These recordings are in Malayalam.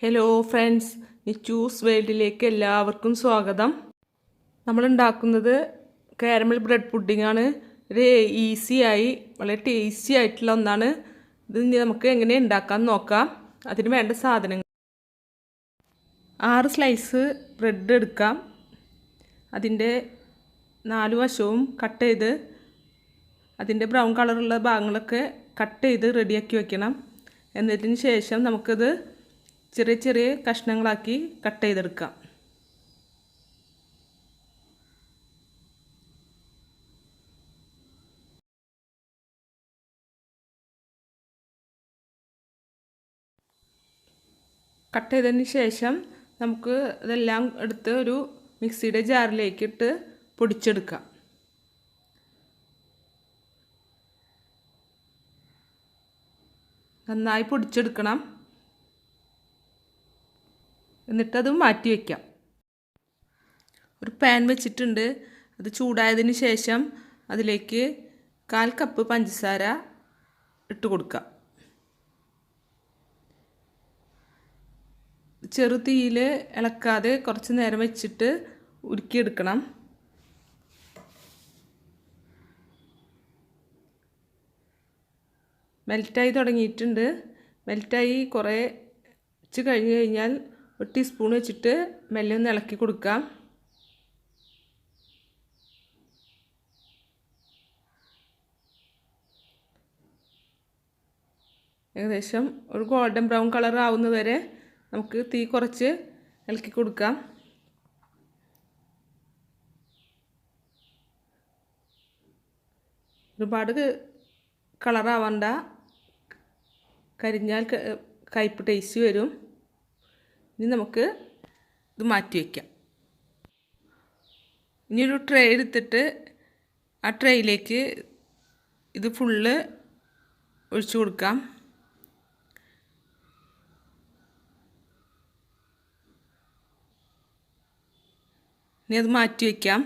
ഹലോ ഫ്രണ്ട്സ്, നിച്ചൂസ് വേൾഡിലേക്ക് എല്ലാവർക്കും സ്വാഗതം. നമ്മൾ ഉണ്ടാക്കുന്നത് കാരമൽ ബ്രെഡ് പുഡിങ്ങാണ്. ഒരു ഈസിയായി വളരെ ടേസ്റ്റി ആയിട്ടുള്ള ഒന്നാണ്. ഇത് നമുക്ക് എങ്ങനെ ഉണ്ടാക്കാൻ നോക്കാം. അതിന് വേണ്ട സാധനങ്ങൾ: 6 സ്ലൈസ് ബ്രെഡ് എടുക്കാം. അതിൻ്റെ 4 വശവും കട്ട് ചെയ്ത് അതിൻ്റെ ബ്രൗൺ കളറുള്ള ഭാഗങ്ങളൊക്കെ കട്ട് ചെയ്ത് റെഡിയാക്കി വയ്ക്കണം. എന്നതിന് ശേഷം നമുക്കത് ചെറിയ ചെറിയ കഷ്ണങ്ങളാക്കി കട്ട് ചെയ്തെടുക്കാം. കട്ട് ചെയ്തതിന് ശേഷം നമുക്ക് ഇതെല്ലാം എടുത്ത് ഒരു മിക്സിയുടെ ജാറിലേക്ക് ഇട്ട് പൊടിച്ചെടുക്കാം. നന്നായി പൊടിച്ചെടുക്കണം. എന്നിട്ടത് മാറ്റി വയ്ക്കാം. ഒരു പാൻ വെച്ചിട്ടുണ്ട്. അത് ചൂടായതിന് ശേഷം അതിലേക്ക് 1/4 കപ്പ് പഞ്ചസാര ഇട്ട് കൊടുക്കാം. ചെറു തീയിൽ ഇളക്കാതെ കുറച്ച് നേരം വെച്ചിട്ട് ഉരുക്കിയെടുക്കണം. മെൽറ്റായി തുടങ്ങിയിട്ടുണ്ട്. മെൽറ്റായി കുറച്ച് കഴിഞ്ഞ് കഴിഞ്ഞാൽ 1 ടീസ്പൂൺ വെച്ചിട്ട് മെല്ലെ ഒന്ന് ഇളക്കി കൊടുക്കാം. ഏകദേശം ഒരു ഗോൾഡൻ ബ്രൗൺ കളർ ആവുന്നത് വരെ നമുക്ക് തീ കുറച്ച് ഇളക്കി കൊടുക്കാം. ഒരുപാട് കളറാവണ്ട, കരിഞ്ഞാൽ കയ്പ്പ് ടേസ്റ്റ് വരും. ഇനി നമുക്ക് ഇത് മാറ്റി വയ്ക്കാം. ഇനിയൊരു ട്രേ എടുത്തിട്ട് ആ ട്രേയിലേക്ക് ഇത് ഫുള്ള് ഒഴിച്ചു കൊടുക്കാം. ഇനി അത് മാറ്റി വയ്ക്കാം.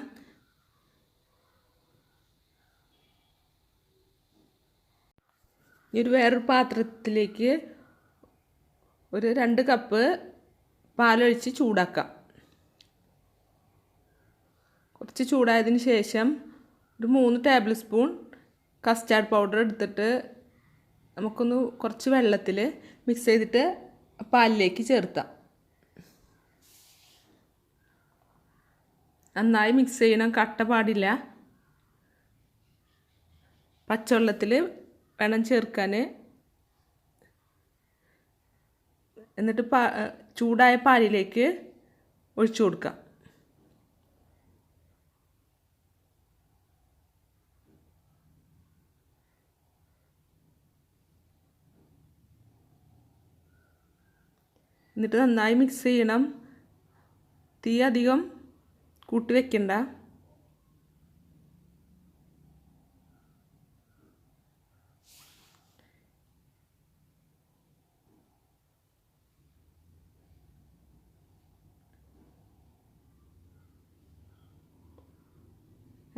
ഇനി വേറൊരു പാത്രത്തിലേക്ക് ഒരു 2 കപ്പ് പാലൊഴിച്ച് ചൂടാക്കാം. കുറച്ച് ചൂടായതിന് ശേഷം ഒരു 3 ടേബിൾ സ്പൂൺ കസ്റ്റാർഡ് പൗഡർ എടുത്തിട്ട് നമുക്കൊന്ന് കുറച്ച് വെള്ളത്തിൽ മിക്സ് ചെയ്തിട്ട് പാലിലേക്ക് ചേർത്താം. നന്നായി മിക്സ് ചെയ്യണം, കട്ട പാടില്ല. പച്ചവെള്ളത്തിൽ വേണം ചേർക്കാൻ. എന്നിട്ട് ചൂടായ പാലിലേക്ക് ഒഴിച്ചു കൊടുക്കാം. എന്നിട്ട് നന്നായി മിക്സ് ചെയ്യണം. തീ അധികം കൂട്ടി വെക്കണ്ട.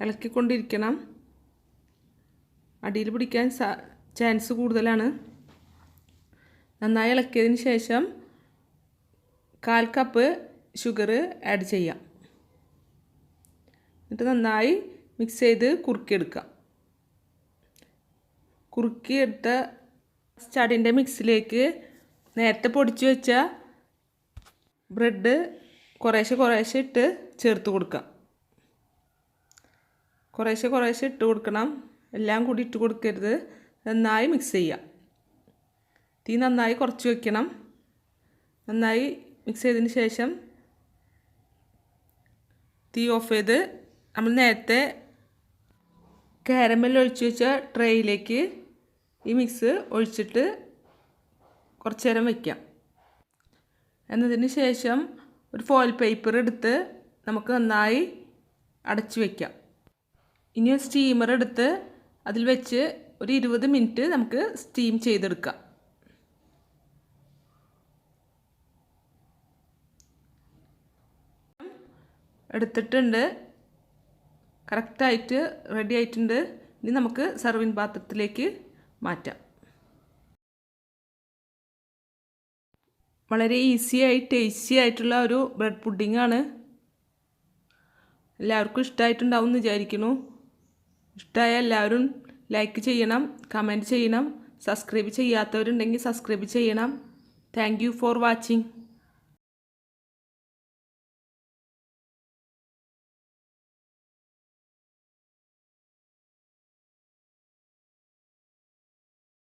ഇളക്കിക്കൊണ്ടിരിക്കണം. അടിയിൽ പിടിക്കാൻ ചാൻസ് കൂടുതലാണ്. നന്നായി ഇളക്കിയതിന് ശേഷം 1/4 കപ്പ് ഷുഗർ ആഡ് ചെയ്യാം. എന്നിട്ട് നന്നായി മിക്സ് ചെയ്ത് കുറുക്കിയെടുക്കാം. കുറുക്കിയെടുത്ത കസ്റ്റാർഡിൻ്റെ മിക്സിലേക്ക് നേരത്തെ പൊടിച്ചു വെച്ച ബ്രെഡ് കുറേശ്ശെ കുറേശ്ശെ ഇട്ട് ചേർത്ത് കൊടുക്കാം. കുറേശ്ശെ കുറേശ്ശെ ഇട്ട് കൊടുക്കണം. എല്ലാം കൂടി ഇട്ട് കൊടുക്കരുത്. നന്നായി മിക്സ് ചെയ്യാം. തീ നന്നായി കുറച്ച് വയ്ക്കണം. നന്നായി മിക്സ് ചെയ്തതിന് ശേഷം തീ ഓഫ് ചെയ്ത് നമ്മൾ നേരത്തെ കാരമൽ ഒഴിച്ച് വെച്ച ട്രേയിലേക്ക് ഈ മിക്സ് ഒഴിച്ചിട്ട് കുറച്ച് നേരം വയ്ക്കാം. എന്നതിന് ശേഷം ഒരു ഫോയിൽ പേപ്പർ എടുത്ത് നമുക്ക് നന്നായി അടച്ചു വയ്ക്കാം. ഇനി ഒരു സ്റ്റീമർ എടുത്ത് അതിൽ വെച്ച് ഒരു 20 മിനിറ്റ് നമുക്ക് സ്റ്റീം ചെയ്തെടുക്കാം. എടുത്തിട്ടുണ്ട്. കറക്റ്റായിട്ട് റെഡി ആയിട്ടുണ്ട്. ഇനി നമുക്ക് സർവിങ് പാത്രത്തിലേക്ക് മാറ്റാം. വളരെ ഈസിയായി ടേസ്റ്റി ആയിട്ടുള്ള ഒരു ബ്രെഡ് പുഡിങ്ങാണ്. എല്ലാവർക്കും ഇഷ്ടമായിട്ടുണ്ടാവും എന്ന് വിചാരിക്കുന്നു. ഇഷ്ടമായ എല്ലാവരും ലൈക്ക് ചെയ്യണം, കമൻറ്റ് ചെയ്യണം. സബ്സ്ക്രൈബ് ചെയ്യാത്തവരുണ്ടെങ്കിൽ സബ്സ്ക്രൈബ് ചെയ്യണം. Thank you for watching.